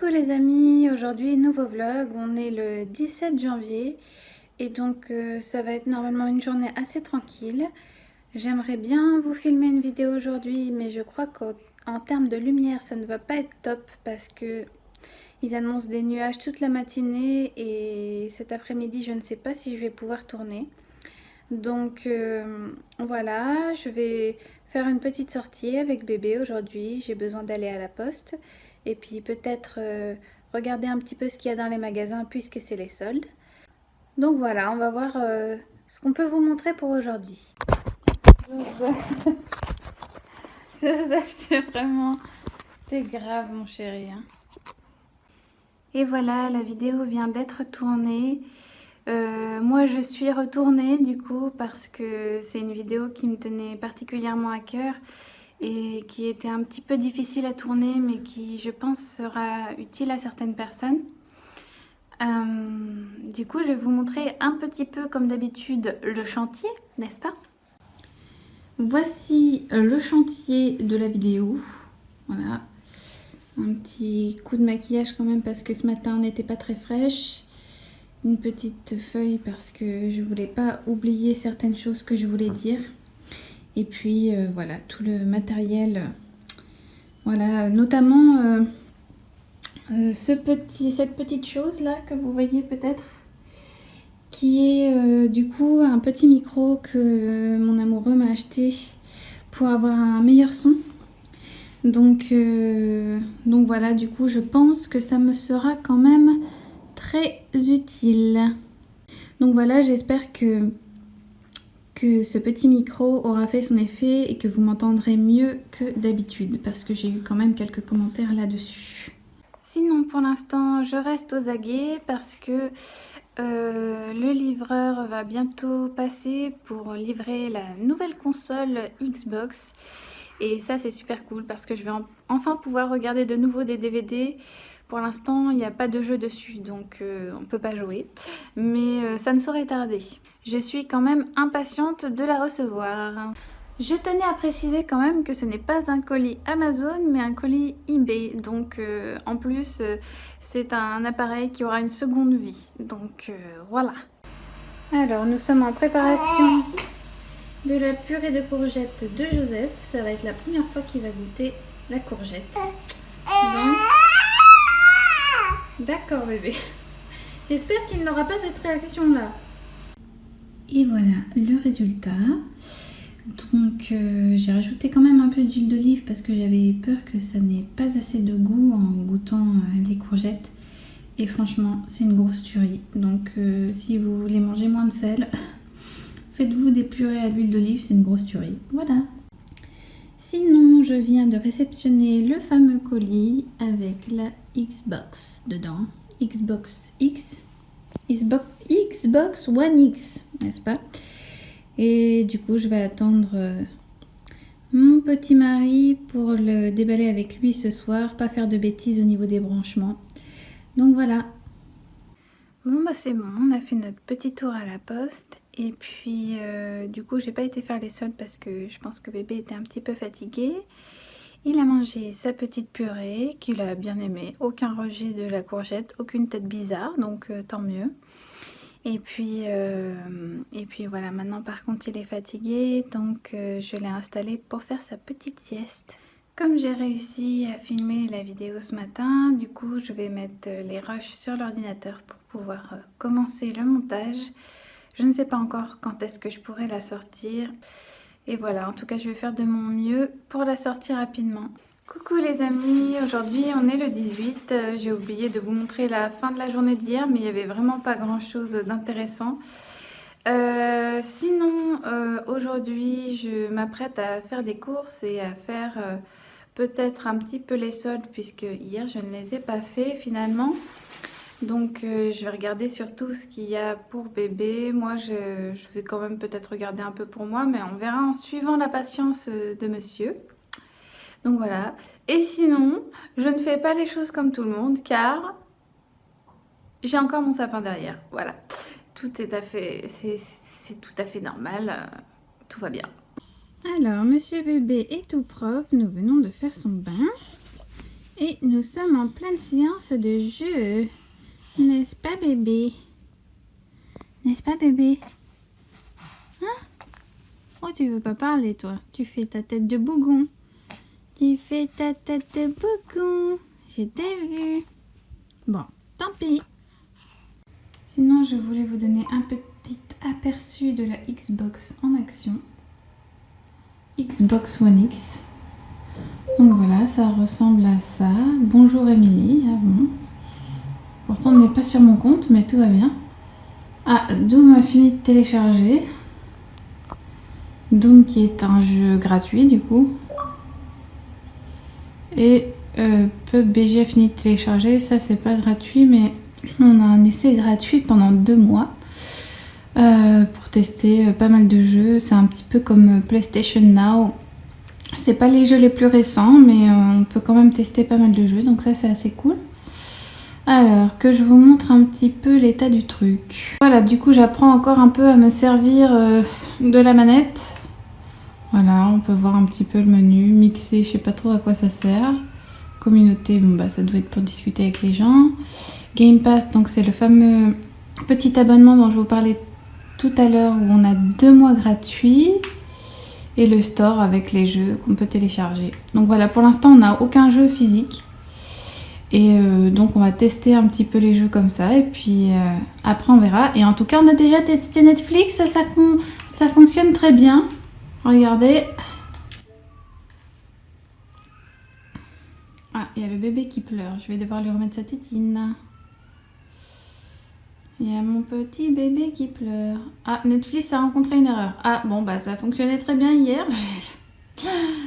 Coucou les amis, aujourd'hui nouveau vlog, on est le 17 janvier et donc ça va être normalement une journée assez tranquille. J'aimerais bien vous filmer une vidéo aujourd'hui mais je crois qu'en termes de lumière ça ne va pas être top parce que ils annoncent des nuages toute la matinée et cet après-midi je ne sais pas si je vais pouvoir tourner. Donc voilà, je vais faire une petite sortie avec bébé aujourd'hui. J'ai besoin d'aller à la poste et puis peut-être regarder un petit peu ce qu'il y a dans les magasins puisque c'est les soldes. Donc voilà, on va voir ce qu'on peut vous montrer pour aujourd'hui. Joseph, t'es grave mon chéri. Hein. Et voilà, la vidéo vient d'être tournée. Moi je suis retournée du coup parce que c'est une vidéo qui me tenait particulièrement à cœur et qui était un petit peu difficile à tourner mais qui je pense sera utile à certaines personnes. Du coup je vais vous montrer un petit peu comme d'habitude le chantier, n'est-ce pas? Voici le chantier de la vidéo. Voilà, un petit coup de maquillage quand même parce que ce matin on n'était pas très fraîche. Une petite feuille parce que je voulais pas oublier certaines choses que je voulais dire. Et puis voilà, tout le matériel. Voilà, notamment cette petite chose là que vous voyez peut-être. Qui est du coup un petit micro que mon amoureux m'a acheté pour avoir un meilleur son. Donc voilà, du coup je pense que ça me sera quand même très utile. Donc voilà, j'espère que ce petit micro aura fait son effet et que vous m'entendrez mieux que d'habitude parce que j'ai eu quand même quelques commentaires là-dessus. Sinon pour l'instant je reste aux aguets parce que le livreur va bientôt passer pour livrer la nouvelle console Xbox. Et ça c'est super cool parce que je vais enfin pouvoir regarder de nouveau des DVD. Pour l'instant il n'y a pas de jeu dessus donc on ne peut pas jouer. Mais ça ne saurait tarder. Je suis quand même impatiente de la recevoir. Je tenais à préciser quand même que ce n'est pas un colis Amazon mais un colis eBay. Donc en plus c'est un appareil qui aura une seconde vie. Donc voilà. Alors nous sommes en préparation de la purée de courgettes de Joseph. Ça va être la première fois qu'il va goûter la courgette. Donc... D'accord bébé. J'espère qu'il n'aura pas cette réaction là. Et voilà le résultat. Donc j'ai rajouté quand même un peu d'huile d'olive parce que j'avais peur que ça n'ait pas assez de goût en goûtant les courgettes. Et franchement c'est une grosse tuerie. Donc si vous voulez manger moins de sel, faites-vous des purées à l'huile d'olive, c'est une grosse tuerie. Voilà. Sinon je viens de réceptionner le fameux colis avec la Xbox dedans. Xbox X. Xbox One X, n'est-ce pas? Et du coup je vais attendre mon petit mari pour le déballer avec lui ce soir, pas faire de bêtises au niveau des branchements. Donc voilà. Bon bah c'est bon, on a fait notre petit tour à la poste et puis du coup j'ai pas été faire les soldes parce que je pense que bébé était un petit peu fatigué. Il a mangé sa petite purée qu'il a bien aimé, aucun rejet de la courgette, aucune tête bizarre, donc tant mieux. Et puis voilà, maintenant par contre il est fatigué, donc je l'ai installé pour faire sa petite sieste. Comme j'ai réussi à filmer la vidéo ce matin, du coup je vais mettre les rushs sur l'ordinateur pour pouvoir commencer le montage. Je ne sais pas encore quand est-ce que je pourrai la sortir. Et voilà, en tout cas je vais faire de mon mieux pour la sortir rapidement. Coucou les amis, aujourd'hui on est le 18, j'ai oublié de vous montrer la fin de la journée d'hier mais il n'y avait vraiment pas grand chose d'intéressant. Sinon aujourd'hui je m'apprête à faire des courses et à faire peut-être un petit peu les soldes puisque hier je ne les ai pas fait finalement. Donc je vais regarder surtout ce qu'il y a pour bébé. Moi je vais quand même peut-être regarder un peu pour moi mais on verra en suivant la patience de monsieur. Donc voilà. Et sinon, je ne fais pas les choses comme tout le monde car j'ai encore mon sapin derrière. Voilà. Tout est c'est tout à fait normal. Tout va bien. Alors, monsieur bébé est tout propre. Nous venons de faire son bain. Et nous sommes en pleine séance de jeu. N'est-ce pas bébé? N'est-ce pas bébé? Hein? Oh, tu veux pas parler toi? Tu fais ta tête de bougon. Tu fais ta tête de bougon. Je t'ai vu. Bon, tant pis. Sinon, je voulais vous donner un petit aperçu de la Xbox en action. Xbox One X. Donc voilà, ça ressemble à ça. Bonjour Émilie. Ah bon. Pourtant, on n'est pas sur mon compte, mais tout va bien. Ah, Doom a fini de télécharger. Doom qui est un jeu gratuit du coup. Et PUBG a fini de télécharger. Ça, c'est pas gratuit, mais on a un essai gratuit pendant 2 mois. Pour tester pas mal de jeux. C'est un petit peu comme PlayStation Now. C'est pas les jeux les plus récents, mais on peut quand même tester pas mal de jeux, donc ça c'est assez cool. Alors, que je vous montre un petit peu l'état du truc. Voilà, du coup j'apprends encore un peu à me servir de la manette. Voilà, on peut voir un petit peu le menu. Mixer, je sais pas trop à quoi ça sert. Communauté, bon bah ça doit être pour discuter avec les gens. Game Pass, donc c'est le fameux petit abonnement dont je vous parlais tout à l'heure où on a 2 mois gratuits. Et le store avec les jeux qu'on peut télécharger. Donc voilà, pour l'instant on n'a aucun jeu physique. Et donc on va tester un petit peu les jeux comme ça. Et puis après on verra. Et en tout cas on a déjà testé Netflix, ça fonctionne très bien. Regardez. Ah, il y a le bébé qui pleure. Je vais devoir lui remettre sa tétine. Il y a mon petit bébé qui pleure. Ah, Netflix a rencontré une erreur. Ah, bon, bah ça fonctionnait très bien hier.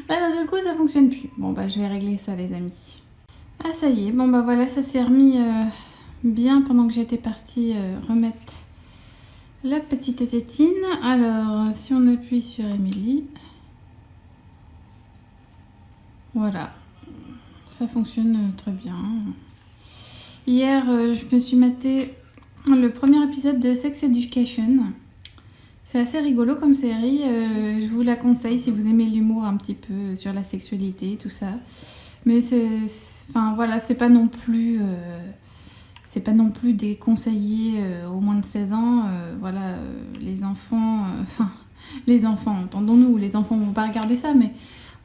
Là, d'un seul coup, ça fonctionne plus. Bon, bah je vais régler ça, les amis. Ah, ça y est. Bon, bah voilà, ça s'est remis bien pendant que j'étais partie remettre la petite tétine. Alors, si on appuie sur Émilie. Voilà. Ça fonctionne très bien. Hier, je me suis maté le premier épisode de Sex Education. C'est assez rigolo comme série. Je vous la conseille si vous aimez l'humour un petit peu sur la sexualité, tout ça. Mais enfin voilà, c'est pas non plus déconseillé aux moins de 16 ans. Voilà, les enfants, les enfants, entendons-nous, les enfants vont pas regarder ça, mais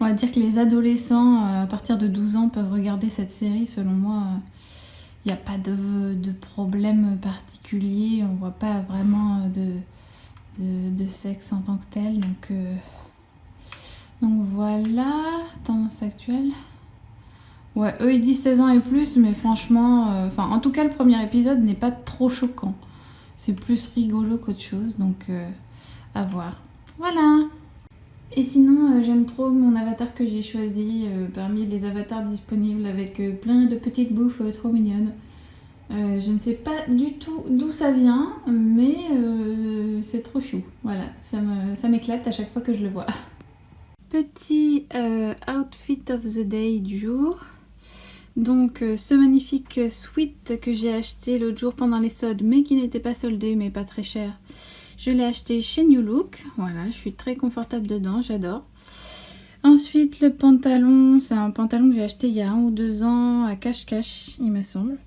on va dire que les adolescents à partir de 12 ans peuvent regarder cette série. Selon moi, il n'y a pas de problème particulier. On voit pas vraiment de sexe en tant que tel. Donc voilà, tendance actuelle. Ouais, eux ils disent 16 ans et plus, mais franchement, en tout cas le premier épisode n'est pas trop choquant. C'est plus rigolo qu'autre chose, donc à voir. Voilà. Et sinon, j'aime trop mon avatar que j'ai choisi parmi les avatars disponibles avec plein de petites bouffes trop mignonnes. Je ne sais pas du tout d'où ça vient, mais c'est trop chou. Voilà, ça m'éclate à chaque fois que je le vois. Petit outfit of the day du jour. Donc ce magnifique sweat que j'ai acheté l'autre jour pendant les soldes, mais qui n'était pas soldé, mais pas très cher. Je l'ai acheté chez New Look. Voilà, je suis très confortable dedans, j'adore. Ensuite, le pantalon, c'est un pantalon que j'ai acheté il y a 1 ou 2 ans à cache-cache, il me semble.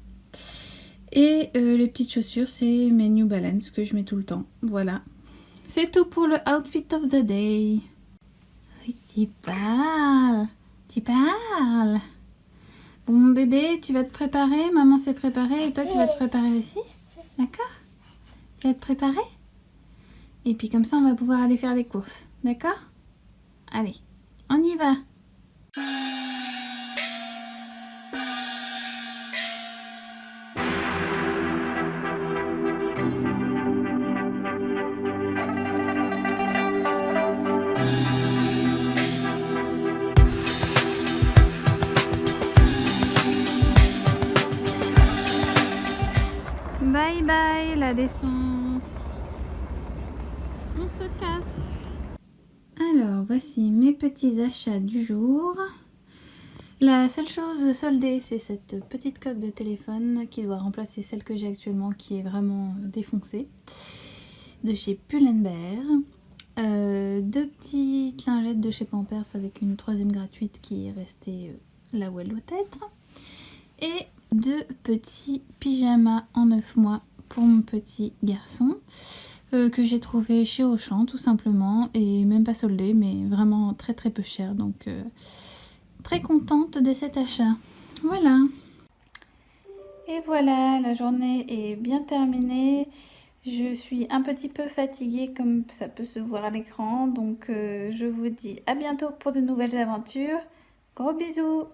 Et les petites chaussures, c'est mes New Balance que je mets tout le temps. Voilà. C'est tout pour le outfit of the day. Oui, tu parles. Tu parles. Bon, mon bébé, tu vas te préparer. Maman s'est préparée et toi, tu vas te préparer aussi. D'accord? Tu vas te préparer? Et puis comme ça, on va pouvoir aller faire les courses. D'accord? Allez, on y va. Bye bye la défense. On se casse. Alors voici mes petits achats du jour. La seule chose soldée, c'est cette petite coque de téléphone qui doit remplacer celle que j'ai actuellement qui est vraiment défoncée. De chez Pull&Bear. 2 petites lingettes de chez Pampers avec une 3e gratuite qui est restée là où elle doit être. Et 2 petits pyjamas en 9 mois pour mon petit garçon. Que j'ai trouvé chez Auchan tout simplement. Et même pas soldé, mais vraiment très très peu cher. Donc très contente de cet achat. Voilà. Et voilà, la journée est bien terminée. Je suis un petit peu fatiguée comme ça peut se voir à l'écran. Donc je vous dis à bientôt pour de nouvelles aventures. Gros bisous!